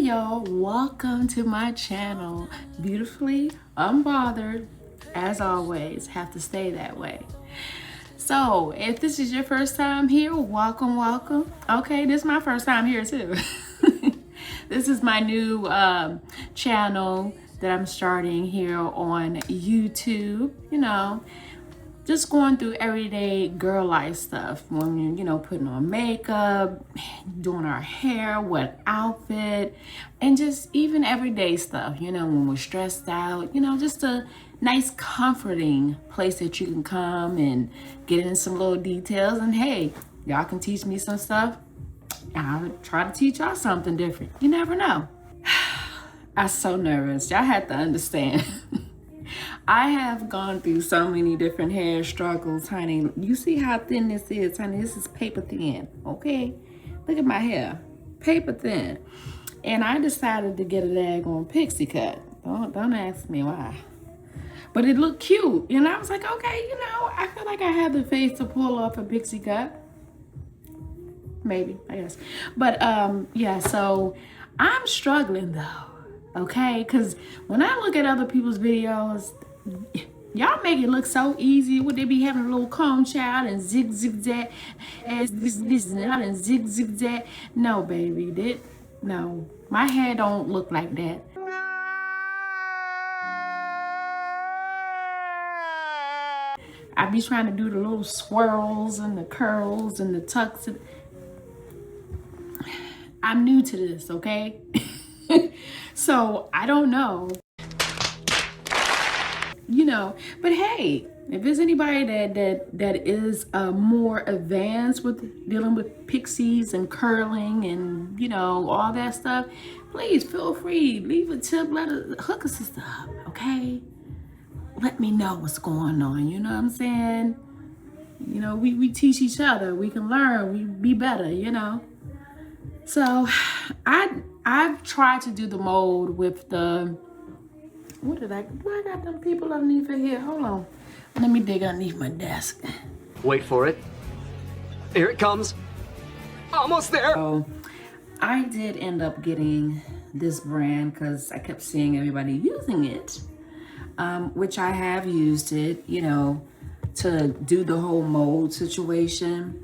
y'all, welcome to my channel, Beautifully Unbothered. As always, have to stay that way. So if this is your first time here, welcome. Okay, this is my first time here too. This is my new channel that I'm starting here on YouTube. Just going through everyday girl life stuff. When putting on makeup, doing our hair, what outfit, and just even everyday stuff. When we're stressed out, just a nice comforting place that you can come and get in some little details. And hey, y'all can teach me some stuff. I'll try to teach y'all something different. You never know. I'm so nervous. Y'all have to understand. I have gone through so many different hair struggles, honey. You see how thin this is, honey? This is paper thin, okay? Look at my hair, paper thin. And I decided to get a daggone pixie cut. Don't ask me why. But it looked cute. I was like, okay, I feel like I have the face to pull off a pixie cut. Maybe, I guess. But yeah, so I'm struggling though, okay? Because when I look at other people's videos, y'all make it look so easy. Would they be having a little comb child and zigzag and this and that and zigzag? No, baby, no. My hair don't look like that. I be trying to do the little swirls and the curls and the tucks. I'm new to this, okay? So I don't know. But hey, if there's anybody that is more advanced with dealing with pixies and curling and all that stuff, please feel free, leave a tip, hook us up, okay? Let me know what's going on. You know what I'm saying? We teach each other, we can learn, we be better. So I've tried to do the mold with the, do I got them people underneath it here? Hold on. Let me dig underneath my desk. Wait for it. Here it comes. Almost there. So I did end up getting this brand because I kept seeing everybody using it, which I have used it, to do the whole mold situation.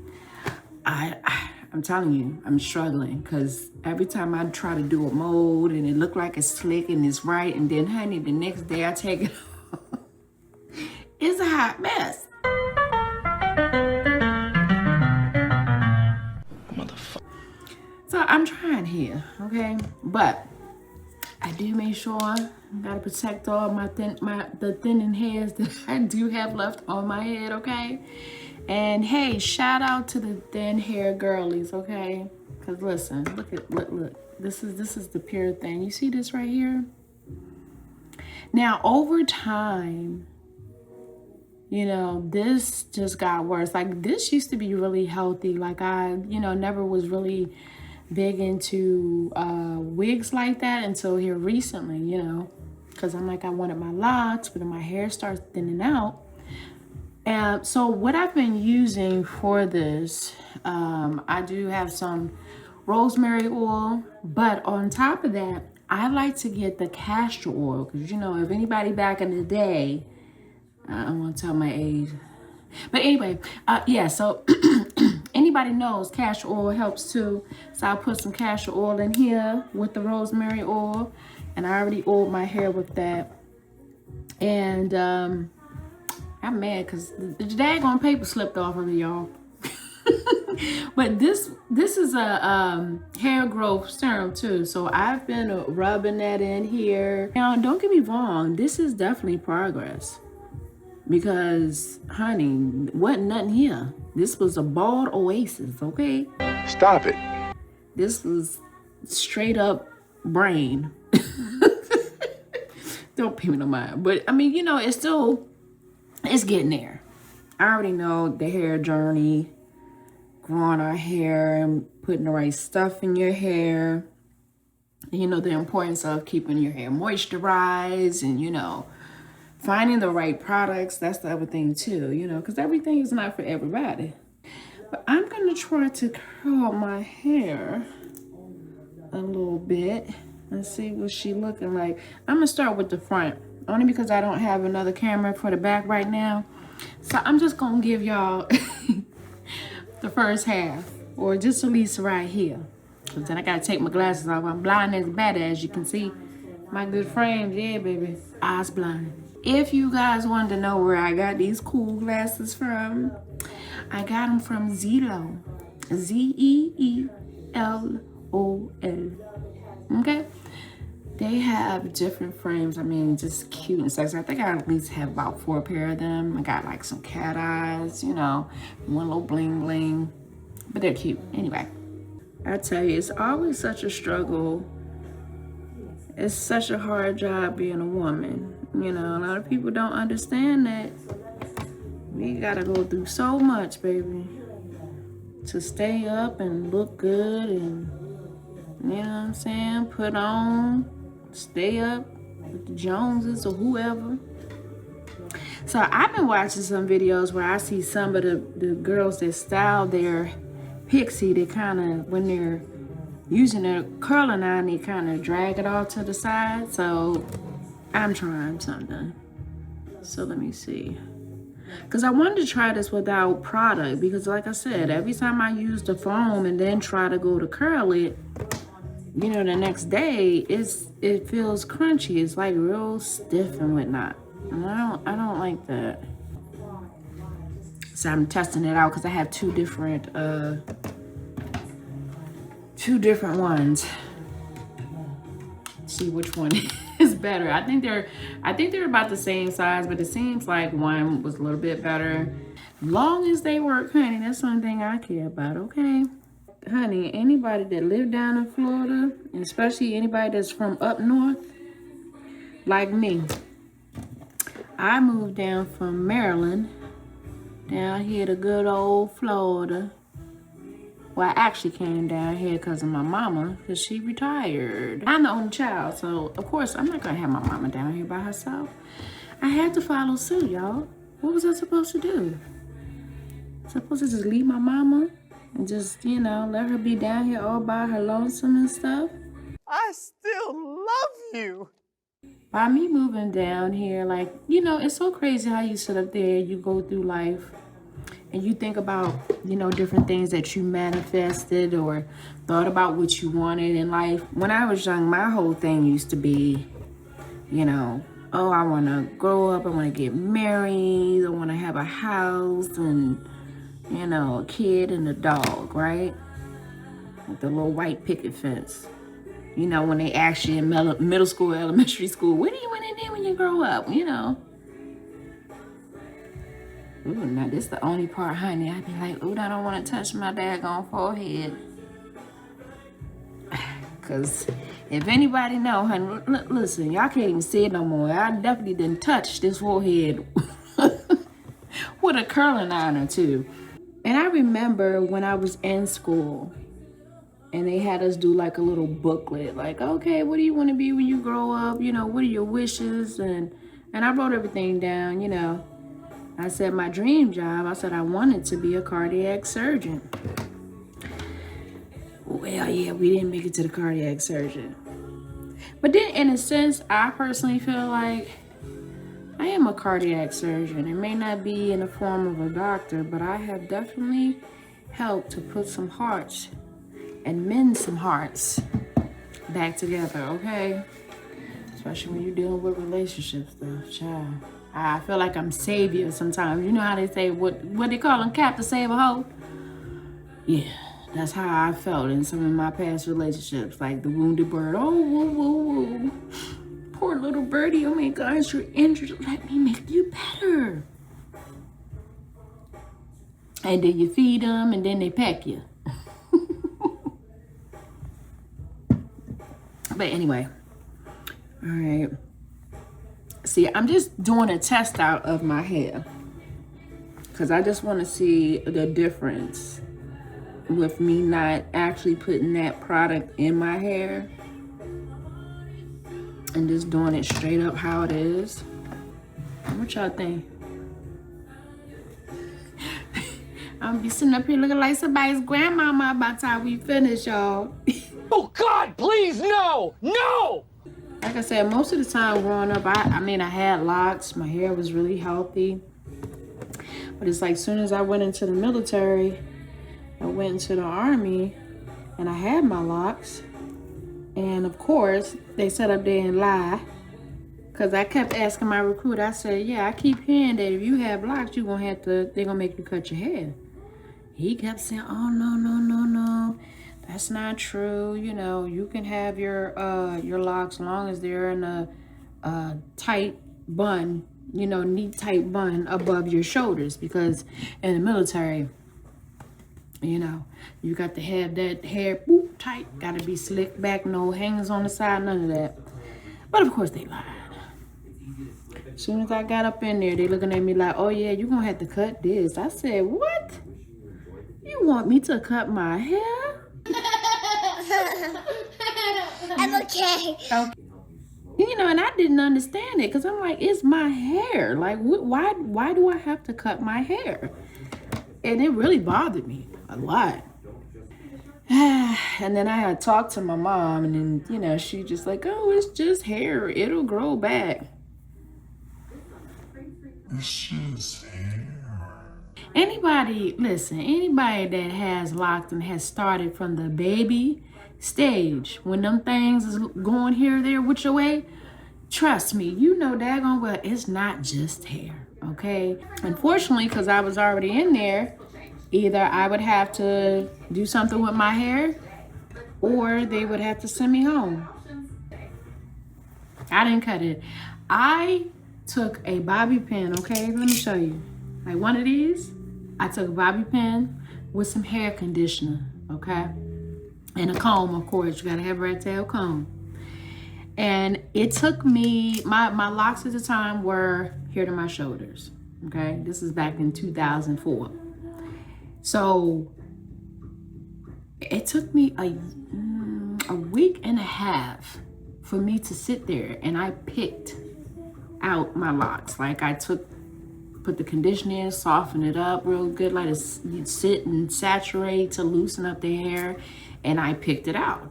I'm telling you, I'm struggling because every time I try to do a mold and it look like it's slick and it's right, and then honey, the next day I take it off, it's a hot mess. Motherfucker. So I'm trying here, okay? But I do make sure I gotta protect all the thinning hairs that I do have left on my head, okay? And hey, shout out to the thin hair girlies, okay? Cause listen, look. This is the pure thing. You see this right here? Now over time, this just got worse. Like this used to be really healthy. Like I, never was really big into wigs like that until here recently, because I'm like, I wanted my locks, but then my hair starts thinning out. And so what I've been using for this, I do have some rosemary oil, but on top of that, I like to get the castor oil, because if anybody back in the day, I don't want to tell my age, but anyway, yeah, so anybody knows castor oil helps too. So I'll put some castor oil in here with the rosemary oil, and I already oiled my hair with that. And I'm mad because the daggone paper slipped off of it, y'all. But this is a hair growth serum too. So I've been rubbing that in here. Now, don't get me wrong. This is definitely progress. Because, honey, wasn't nothing here. This was a bald oasis, okay? Stop it. This was straight up brain. Don't pay me no mind. But, I mean, it's getting there. I already know the hair journey, growing our hair and putting the right stuff in your hair. The importance of keeping your hair moisturized and, finding the right products. That's the other thing too, because everything is not for everybody. But I'm going to try to curl my hair a little bit. Let's see what she looking like. I'm gonna start with the front, only because I don't have another camera for the back right now. So I'm just gonna give y'all the first half, or just at least right here. Cause then I gotta take my glasses off. I'm blind as a bat, as you can see. My good frames, yeah, baby. Eyes blind. If you guys wanted to know where I got these cool glasses from, I got them from Zelo. Z-E-E-L-O-L. Okay? They have different frames. I mean, just cute and sexy. I think I at least have about 4 pair of them. I got like some cat eyes, you know, one little bling bling. But they're cute. Anyway, I tell you, it's always such a struggle. It's such a hard job being a woman. You know, a lot of people don't understand that. We gotta go through so much, baby, to stay up and look good and, you know what I'm saying, put on, stay up with the Joneses or whoever. So I've been watching some videos where I see some of the girls that style their Pixie, they kind of, when they're using their curling iron, they kind of drag it all to the side. So I'm trying something. So let me see. Because I wanted to try this without product, because like I said, every time I use the foam and then try to go to curl it, you know, the next day it feels crunchy. It's like real stiff and whatnot. And I don't like that. So I'm testing it out because I have two different ones. See which one is better. I think they're about the same size, but it seems like one was a little bit better. Long as they work, honey, that's the only thing I care about, okay? Honey, anybody that live down in Florida, and especially anybody that's from up north, like me, I moved down from Maryland down here to good old Florida. Well, I actually came down here because of my mama, because she retired. I'm the only child, so of course I'm not gonna have my mama down here by herself. I had to follow suit, y'all. What was I supposed to do? Supposed to just leave my mama and just, you know, let her be down here all by her lonesome and stuff? I still love you. By me moving down here, like, you know, it's so crazy how you sit up there, you go through life, and you think about, you know, different things that you manifested or thought about what you wanted in life. When I was young, my whole thing used to be, you know, oh, I want to grow up, I want to get married, I want to have a house and, you know, a kid and a dog, right? With the little white picket fence. You know, when they ask you in middle school, elementary school, what do you want to do when you grow up, you know? Ooh, now this the only part, honey. I'd be like, ooh, I don't want to touch my daggone forehead. Because if anybody know, honey, listen, y'all can't even see it no more. I definitely didn't touch this forehead with a curling iron or two. And I remember when I was in school and they had us do like a little booklet, like, okay, what do you want to be when you grow up? You know, what are your wishes? And I wrote everything down, you know. I said my dream job, I said I wanted to be a cardiac surgeon. Well, yeah, we didn't make it to the cardiac surgeon. But then in a sense, I personally feel like I am a cardiac surgeon. It may not be in the form of a doctor, but I have definitely helped to put some hearts and mend some hearts back together, okay? Especially when you're dealing with relationship stuff, child. I feel like I'm savior sometimes. You know how they say, what they call them, cap to save a hoe? Yeah, that's how I felt in some of my past relationships, like the wounded bird. Oh, whoa, whoa, whoa. Poor little birdie, oh my gosh, you're injured. Let me make you better. And then you feed them and then they peck you. But anyway, all right. See, I'm just doing a test out of my hair because I just want to see the difference with me not actually putting that product in my hair and just doing it straight up how it is. What y'all think? I'm gonna be sitting up here looking like somebody's grandmama by the time we finish, y'all. Oh, God, please, no! No! Like I said, most of the time growing up, I mean, I had locks. My hair was really healthy. But it's like, soon as I went into the military, I went into the Army, and I had my locks. And of course, they sat up there and lie. Because I kept asking my recruiter, I said, yeah, I keep hearing that if you have locks, they're going to make you cut your hair. He kept saying, oh, no. That's not true. You know, you can have your locks as long as they're in a tight bun, you know, neat tight bun above your shoulders. Because in the military, you know, you got to have that hair boop, tight. Got to be slicked back, no hangers on the side, none of that. But of course they lied. As soon as I got up in there, they looking at me like, oh yeah, you're going to have to cut this. I said, what? You want me to cut my hair? I'm okay. You know, and I didn't understand it because I'm like, it's my hair. Like, why do I have to cut my hair? And it really bothered me a lot. And then I had talked to my mom, and then, you know, she just like, oh, it's just hair. It'll grow back. It's just hair. Anybody that has locked and has started from the baby stage, when them things is going here or there with your way, trust me, you know daggone well it's not just hair, okay? Unfortunately, because I was already in there, either I would have to do something with my hair or they would have to send me home. I didn't cut it. I took a bobby pin, okay? Let me show you. Like one of these, I took a bobby pin with some hair conditioner, okay? And a comb, of course. You gotta have a rat tail comb. And it took me, my locks at the time were here to my shoulders, okay? This is back in 2004. So it took me a week and a half for me to sit there, and I picked out my locks. Like I put the conditioner in, soften it up real good, let it sit and saturate to loosen up the hair, and I picked it out.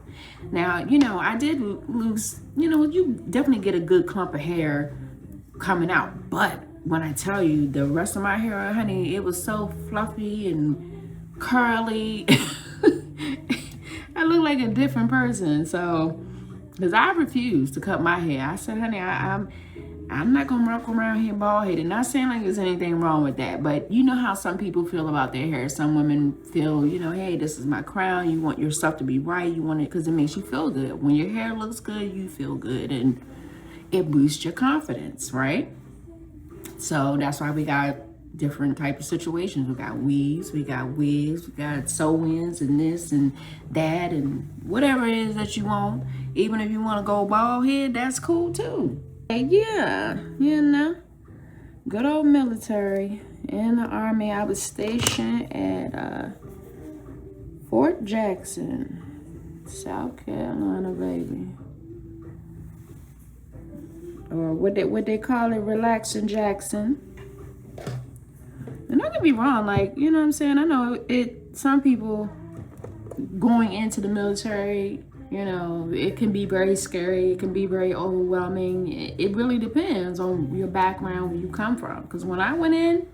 Now, you know, I did lose, you know, you definitely get a good clump of hair coming out, but when I tell you the rest of my hair, honey, it was so fluffy and curly. I look like a different person. So, because I refused to cut my hair. I said, honey, I'm not gonna walk around here bald headed. Not saying like there's anything wrong with that, but you know how some people feel about their hair. Some women feel, you know, hey, this is my crown. You want your stuff to be right. You want it because it makes you feel good. When your hair looks good, you feel good, and it boosts your confidence, right? So that's why we got different type of situations. We got weaves, we got wigs, we got sew-ins and this and that and whatever it is that you want. Even if you want to go bald head, that's cool too. Yeah, you know, good old military. In the Army, I was stationed at Fort Jackson, South Carolina, baby. Or what they call it, Relaxing Jackson. And don't get me wrong, like, you know what I'm saying? I know some people going into the military, you know, it can be very scary. It can be very overwhelming. It really depends on your background, where you come from. Because when I went in,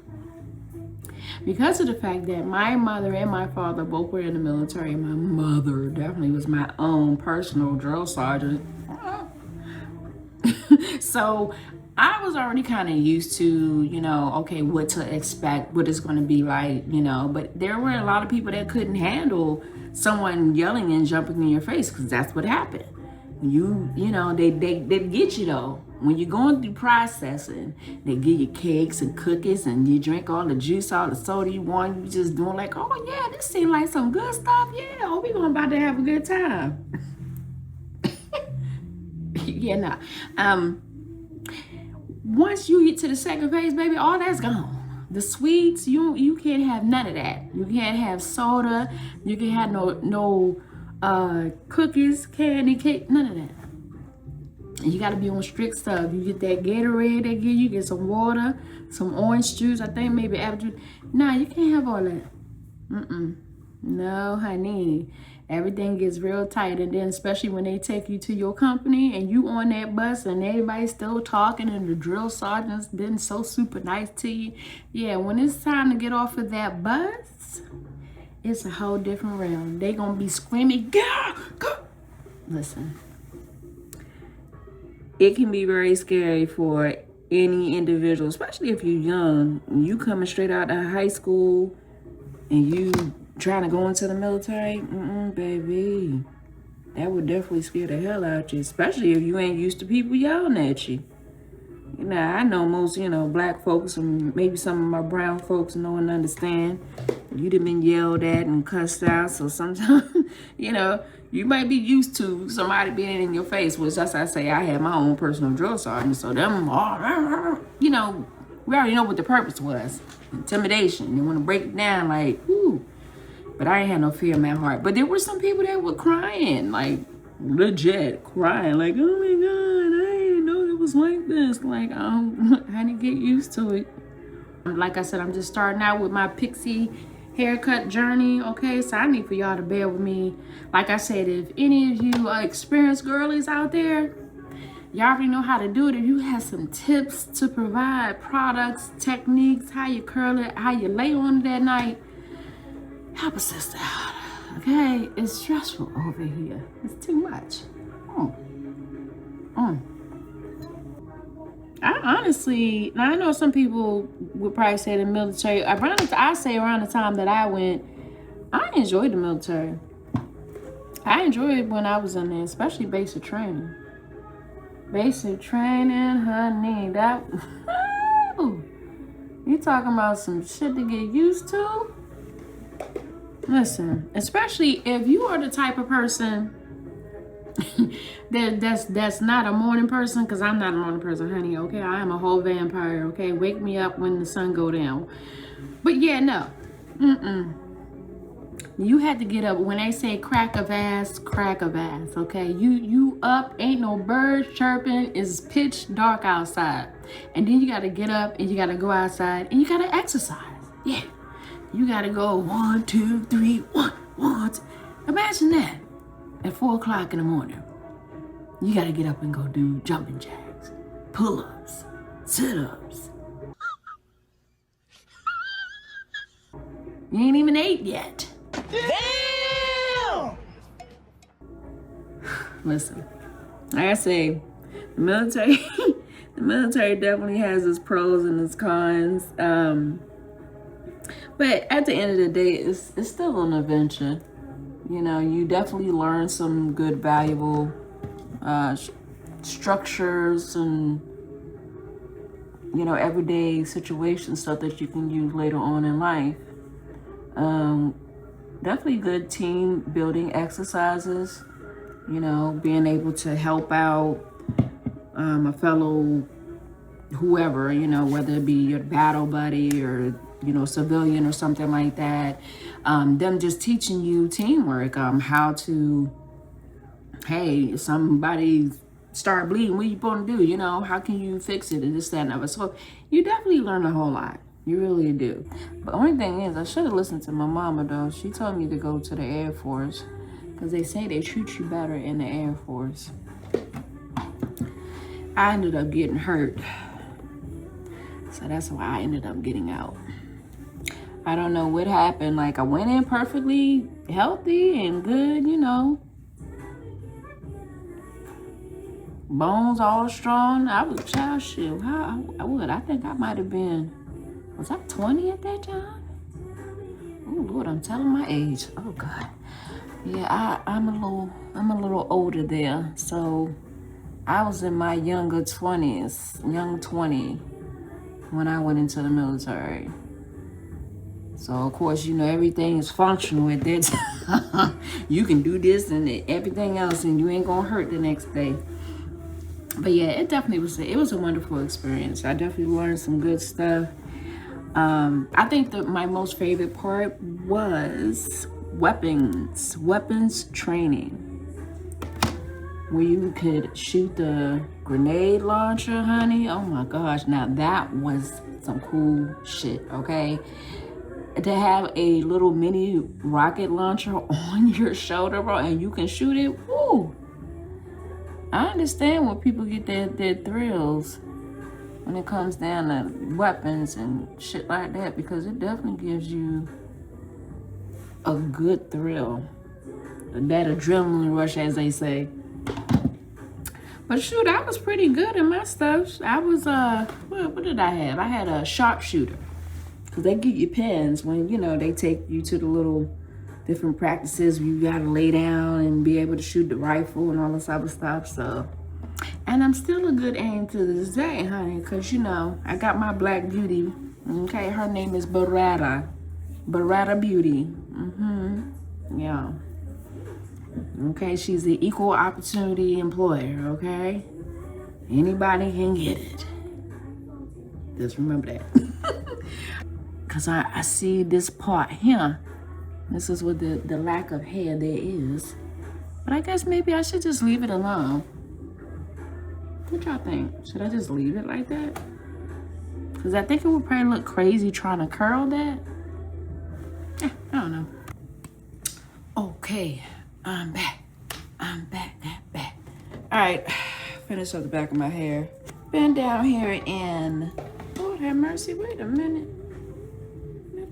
because of the fact that my mother and my father both were in the military, my mother definitely was my own personal drill sergeant. So I was already kind of used to, you know, okay, what to expect, what it's going to be like, you know. But there were a lot of people that couldn't handle someone yelling and jumping in your face, because that's what happened. You know, they get you though. When you're going through processing, they give you cakes and cookies, and you drink all the juice, all the soda you want. You just doing like, oh yeah, this seems like some good stuff. Yeah, oh, we going about to have a good time. Yeah, no. Once you get to the second phase, baby, all that's gone. The sweets, you can't have none of that. You can't have soda. You can't have no cookies, candy, cake, none of that. You got to be on strict stuff. You get that Gatorade they get some water, some orange juice, I think maybe apple juice. Nah, you can't have all that. No, honey. Everything gets real tight, and then especially when they take you to your company and you on that bus and everybody's still talking and the drill sergeant's been so super nice to you. Yeah, when it's time to get off of that bus, it's a whole different realm. They gonna be screaming, go. Listen, it can be very scary for any individual, especially if you're young. You coming straight out of high school and you trying to go into the military, baby, that would definitely scare the hell out you, especially if you ain't used to people yelling at you. You know, I know most, black folks and maybe some of my brown folks know and understand. You'd have been yelled at and cussed out, so sometimes, you might be used to somebody being in your face, which as I say, I had my own personal drill sergeant, so them, we already know what the purpose was. Intimidation. They want to break it down like, ooh. But I ain't had no fear in my heart. But there were some people that were crying, like legit crying, like, oh my God, I didn't know it was like this. Like, I didn't get used to it. Like I said, I'm just starting out with my Pixie haircut journey, okay? So I need for y'all to bear with me. Like I said, if any of you experienced girlies out there, y'all already know how to do it. If you have some tips to provide, products, techniques, how you curl it, how you lay on it that night, help a sister out, okay? It's stressful over here. It's too much. I honestly, now I know some people would probably say the military, I say around the time that I went, I enjoyed the military. I enjoyed it when I was in there, especially basic training. Basic training, honey, that, you talking about some shit to get used to? Listen, especially if you are the type of person that's not a morning person, because I'm not a morning person, honey, okay? I am a whole vampire, okay? Wake me up when the sun go down. But yeah, no. You had to get up. When they say crack of ass, okay? You up, ain't no birds chirping, it's pitch dark outside. And then you got to get up and you got to go outside and you got to exercise. Yeah. You got to go 1, 2, 3, 1, 1. Imagine that at 4 o'clock in the morning. You got to get up and go do jumping jacks, pull-ups, sit-ups. You ain't even ate yet. Damn! Listen, like I say, the military, the military definitely has its pros and its cons. But at the end of the day, it's still an adventure. You definitely learn some good, valuable structures and, everyday situation stuff that you can use later on in life. Definitely good team building exercises, being able to help out a fellow whoever, whether it be your battle buddy or civilian or something like that. Them just teaching you teamwork, how to, hey, somebody start bleeding, what you supposed to do? How can you fix it and this, that, and other. So you definitely learn a whole lot. You really do. But the only thing is, I should have listened to my mama though. She told me to go to the Air Force because they say they treat you better in the Air Force. I ended up getting hurt. So that's why I ended up getting out. I don't know what happened. Like, I went in perfectly healthy and good, bones all strong. I was child shit. I think I might have been, was I 20 at that time? Oh Lord, I'm telling my age. Oh God. Yeah, I'm a little older there. So I was in my young 20, when I went into the military. So of course, everything is functional at that time. You can do this and everything else and you ain't gonna hurt the next day. But yeah, it definitely was a wonderful experience. I definitely learned some good stuff. I think that my most favorite part was weapons training, where you could shoot the grenade launcher, honey. Oh my gosh, now that was some cool shit, okay? to have a little mini rocket launcher on your shoulder, bro, and you can shoot it. Woo! I understand when people get their thrills when it comes down to weapons and shit like that, because it definitely gives you a good thrill. That adrenaline rush, as they say. But shoot, I was pretty good in my stuff. I was, what did I have? I had a sharpshooter. Because they give you pins when, you know, they take you to the little different practices where you got to lay down and be able to shoot the rifle and all this other stuff. So, and I'm still a good aim to this day, honey, because, you know, I got my black beauty. Okay, her name is Barada. Barada Beauty. Yeah. Okay, she's the equal opportunity employer, okay? Anybody can get it. Just remember that. Because I see this part here. This is what the lack of hair there is. But I guess maybe I should just leave it alone. What y'all think? Should I just leave it like that? Because I think it would probably look crazy trying to curl that. I don't know. Okay, I'm back. Back. All right, finish up the back of my hair. Been down here in, Lord have mercy, wait a minute.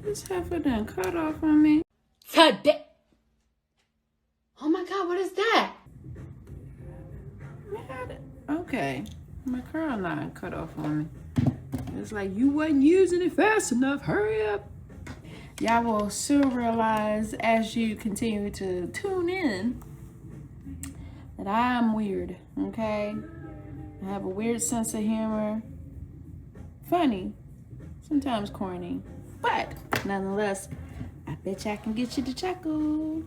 This heifer done cut off on me. Today. Oh my God, what is that? Okay, my curl line cut off on me. It's like you wasn't using it fast enough. Hurry up. Y'all will soon realize as you continue to tune in that I'm weird, okay? I have a weird sense of humor. Funny, sometimes corny, but nonetheless, I bet y'all can get you to chuckle.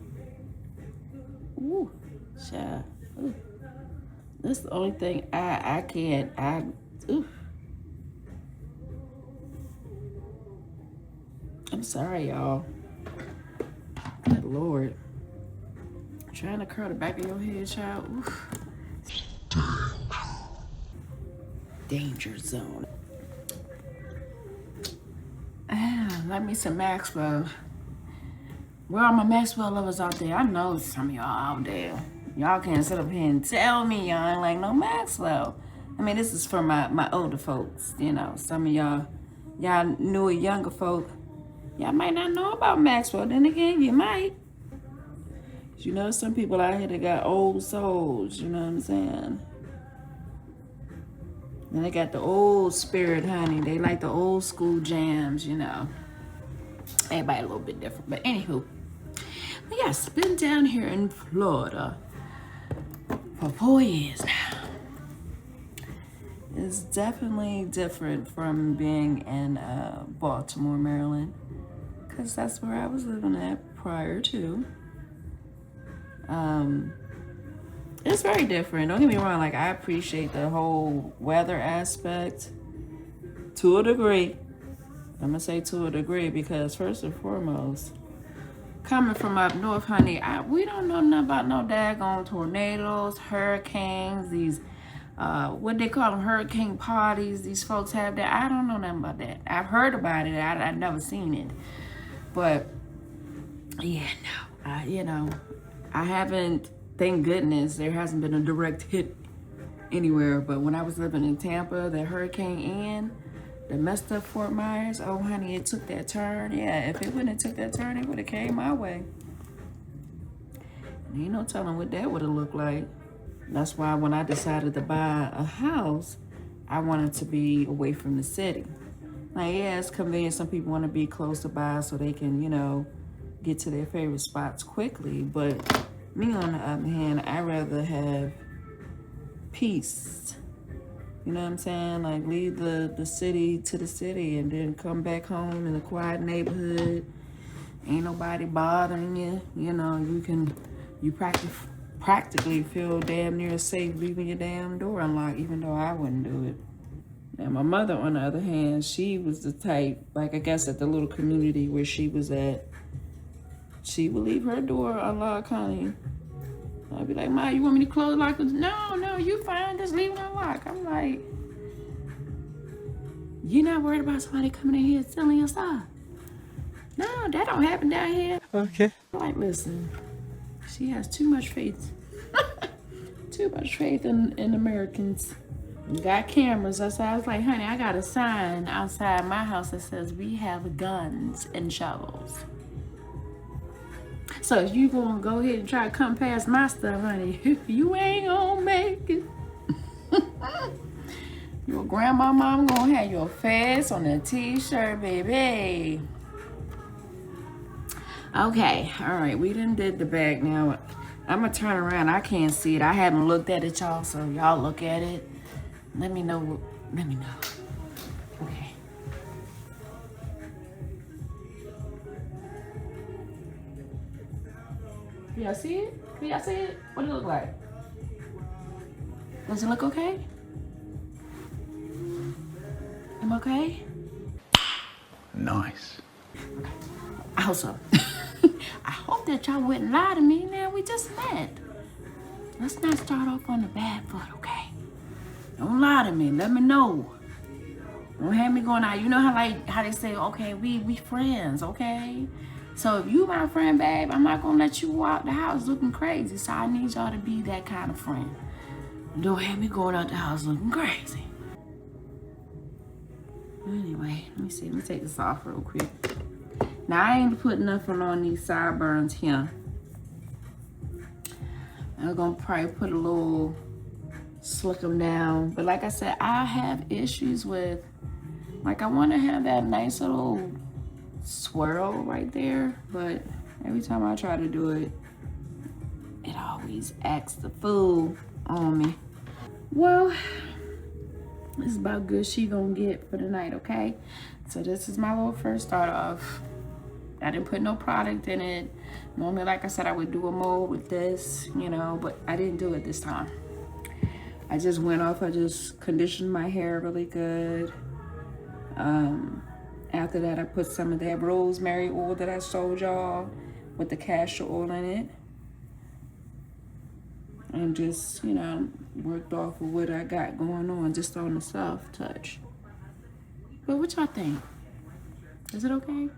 Ooh, child. Ooh. This is the only thing I can't, ooh. I'm sorry, y'all. Good Lord. Trying to curl the back of your head, child. Oof. Danger zone. Let me some Maxwell. Where are my Maxwell lovers out there? I know some of y'all out there. Y'all can't sit up here and tell me y'all ain't like no Maxwell. I mean, this is for my older folks, you know. Some of y'all newer, younger folk, y'all might not know about Maxwell. Then again, you might. You know, some people out here that got old souls, you know what I'm saying? And they got the old spirit, honey. They like the old school jams, you know. Everybody a little bit different. But anywho, but yes, been down here in Florida for 4 years now. It's definitely different from being in Baltimore, Maryland, because that's where I was living at prior to. It's very different. Don't get me wrong, like I appreciate the whole weather aspect to a degree. I'm gonna say to a degree because first and foremost, coming from up north, honey, we don't know nothing about no daggone tornadoes, hurricanes, these what they call them, hurricane parties these folks have there. I don't know nothing about that. I've heard about it. I've never seen it. But yeah, no, you know, I haven't, thank goodness, there hasn't been a direct hit anywhere. But when I was living in Tampa, the Hurricane Ian that messed up Fort Myers, oh honey, it took that turn. Yeah, if it wouldn't have took that turn, it would have came my way. And ain't no telling what that would have looked like. That's why when I decided to buy a house, I wanted to be away from the city. Like, yeah, it's convenient. Some people want to be close to by so they can, you know, get to their favorite spots quickly. But me, on the other hand, I'd rather have peace. You know what I'm saying? Like, leave the city to the city and then come back home in a quiet neighborhood. Ain't nobody bothering you. You know, you practically feel damn near safe leaving your damn door unlocked, even though I wouldn't do it. Now, my mother, on the other hand, she was the type, like, I guess at the little community where she was at, she would leave her door unlocked, honey. I'd be like, Ma, you want me to close it like this? No, you fine, just leave it unlocked. I'm like, you're not worried about somebody coming in here stealing your stuff? No, that don't happen down here. Okay. Like, listen, she has too much faith. Too much faith in Americans. We got cameras. That's why I was like, honey, I got a sign outside my house that says we have guns and shovels. So if you gonna go ahead and try to come past my stuff, honey, you ain't gonna make it. Your grandma mom gonna have your face on a t-shirt, baby. Okay, all right, we done did the bag now. I'm gonna turn around. I can't see it. I haven't looked at it, y'all, so y'all look at it. Let me know. Let me know. Okay. Can y'all see it? Can y'all see it? What does it look like? Does it look okay? I'm okay? Nice. Also, I hope that y'all wouldn't lie to me. Now we just met. Let's not start off on the bad foot, okay? Don't lie to me. Let me know. Don't have me going out. You know how they say, okay, we friends, okay? So if you my friend, babe, I'm not gonna let you walk the house looking crazy. So I need y'all to be that kind of friend. Don't have me going out the house looking crazy. Anyway, let me see. Let me take this off real quick. Now I ain't putting nothing on these sideburns here. I'm gonna probably put a little, slick them down. But like I said, I have issues with, like, I want to have that nice little swirl right there, but every time I try to do it, it always acts the fool on me. Well, this is about good she gonna get for the night, okay? So this is my little first start off. I didn't put no product in it. Normally, like I said, I would do a mold with this, you know, but I didn't do it this time. I just went off, I just conditioned my hair really good. After that, I put some of that rosemary oil that I showed y'all with the castor oil in it. And just, you know, worked off of what I got going on, just on the soft touch. But what y'all think? Is it okay?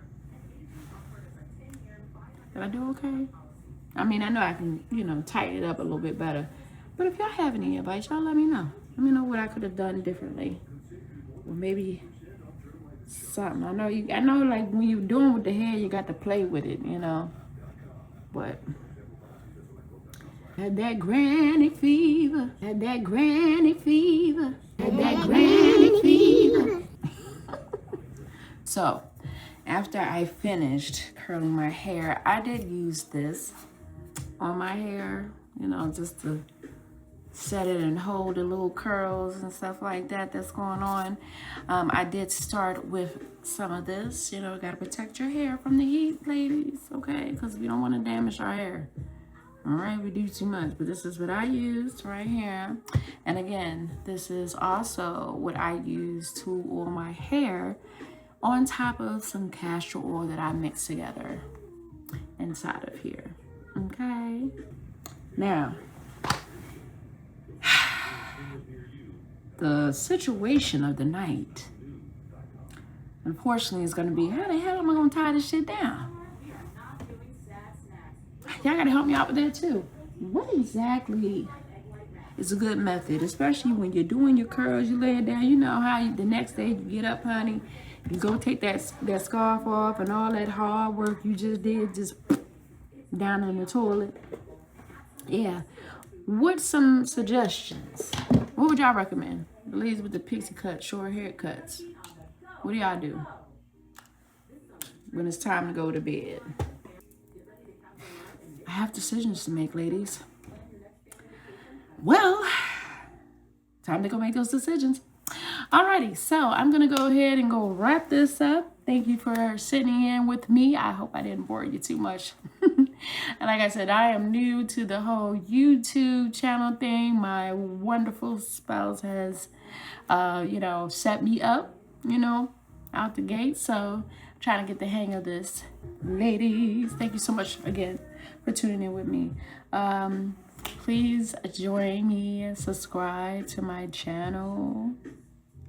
Did I do okay? I mean, I know I can, you know, tighten it up a little bit better. But if y'all have any advice, y'all let me know. Let me know what I could have done differently. Or maybe something. I know like when you're doing with the hair, you got to play with it, you know. But had that granny fever. Had that granny fever. Had that granny fever. So, after I finished curling my hair, I did use this on my hair, you know, just to set it and hold the little curls and stuff like that that's going on. I did start with some of this, you know, gotta protect your hair from the heat, ladies, okay? Because we don't want to damage our hair. All right, we do too much, but this is what I used right here. And again, this is also what I use to oil my hair on top of some castor oil that I mixed together inside of here, okay? Now, the situation of the night, unfortunately, is gonna be, how the hell am I gonna tie this shit down? Y'all gotta help me out with that too. What exactly is a good method, especially when you're doing your curls, you lay it down, you know how the next day you get up, honey, you go take that scarf off and all that hard work you just did, just down in the toilet. Yeah. What's some suggestions? What would y'all recommend? The ladies with the pixie cut, short haircuts. What do y'all do when it's time to go to bed? I have decisions to make, ladies. Well, time to go make those decisions. Alrighty, so I'm gonna go ahead and go wrap this up. Thank you for sitting in with me. I hope I didn't bore you too much. And like I said, I am new to the whole YouTube channel thing. My wonderful spouse has, you know, set me up, you know, out the gate. So I'm trying to get the hang of this. Ladies, thank you so much again for tuning in with me. Please join me and subscribe to my channel.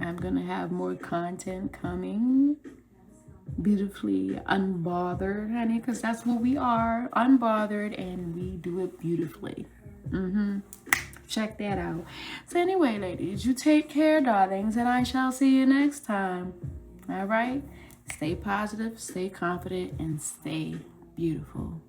I'm gonna have more content coming. beautifully unbothered, honey, because that's what we are, unbothered, and we do it beautifully. Check that out. So anyway, ladies, you take care, darlings, and I shall see you next time. All right? Stay positive, stay confident, and stay beautiful.